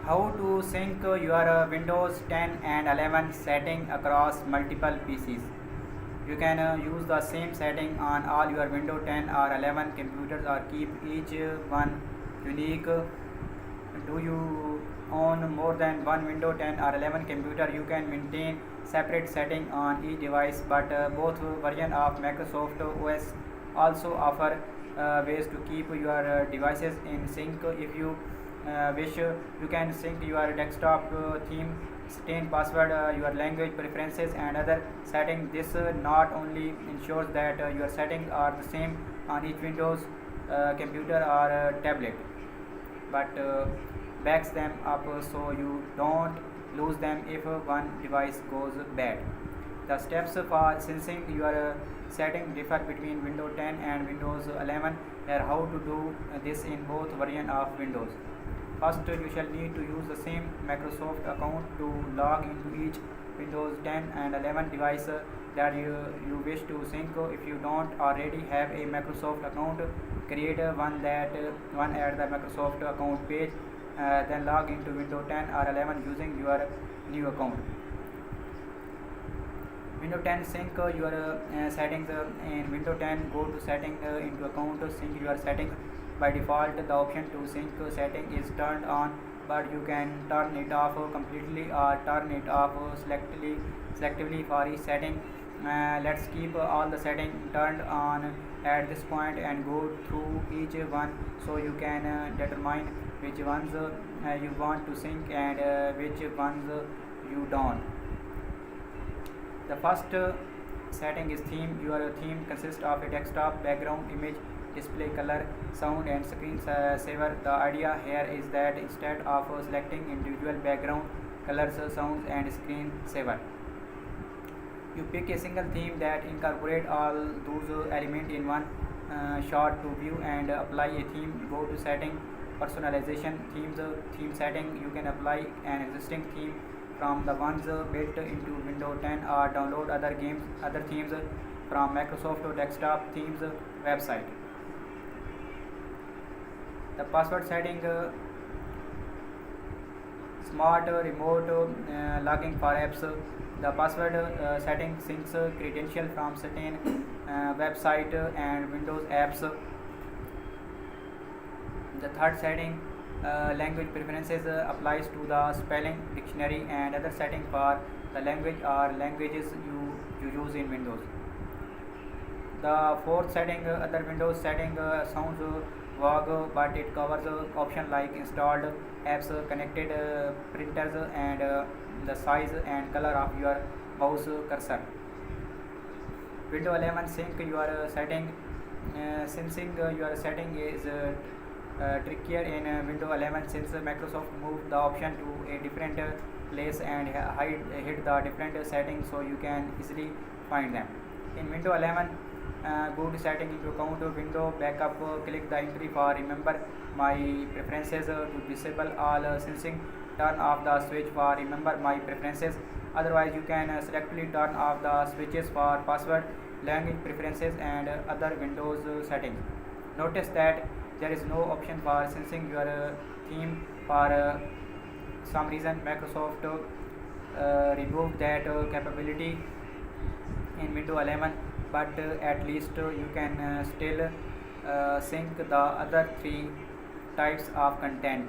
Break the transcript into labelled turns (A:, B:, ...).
A: How to sync your Windows 10 and 11 setting across multiple PCs. You can use the same setting on all your Windows 10 or 11 computers or keep each one unique. Do you own more than one Windows 10 or 11 computer? You can maintain separate setting on each device, but both version of Microsoft OS also offer ways to keep your devices in sync. If you wish, you can sync your desktop theme, stain password, your language preferences, and other settings. This not only ensures that your settings are the same on each Windows computer or tablet, but backs them up so you don't lose them if one device goes bad. The steps for syncing your setting differ between Windows 10 and Windows 11. Here how to do this in both versions of Windows. First, you shall need to use the same Microsoft account to log into each Windows 10 and 11 device that you wish to sync. If you don't already have a Microsoft account, create one at the Microsoft account page, then log into Windows 10 or 11 using your new account. Windows 10 sync your settings in Windows 10. Go to setting into account, sync your settings. By default, the option to sync setting is turned on, but you can turn it off completely or turn it off selectively for each setting. Let's keep all the settings turned on at this point and go through each one so you can determine which ones you want to sync and which ones you don't. The first setting is theme. Your theme consists of a desktop background image, display color, sound, and screen saver. The idea here is that instead of selecting individual background colors, sounds, and screen saver, you pick a single theme that incorporate all those elements in one shot to view and apply a theme. Go to setting, personalization, themes, theme setting. You can apply an existing theme from the ones built into Windows 10 or download other themes from Microsoft Desktop Themes website. The password setting, smart remote logging for apps. The password setting syncs credential from certain website and Windows apps. The third setting, language preferences, applies to the spelling dictionary and other setting for the language or languages you use in Windows. The fourth setting, other Windows setting, sounds vague, but it covers options like installed apps, connected printers, and the size and color of your mouse cursor. Windows 11 sync your setting. Syncing your setting is trickier in Windows 11 since Microsoft moved the option to a different place and hid the different settings so you can easily find them. In Windows 11, go to setting into account window backup, click the entry for remember my preferences to disable all syncing, turn off the switch for remember my preferences. Otherwise, you can selectively turn off the switches for password, language preferences, and other Windows settings. Notice that there is no option for syncing your theme. For some reason, Microsoft removed that capability in Windows 11, but at least you can still sync the other three types of content.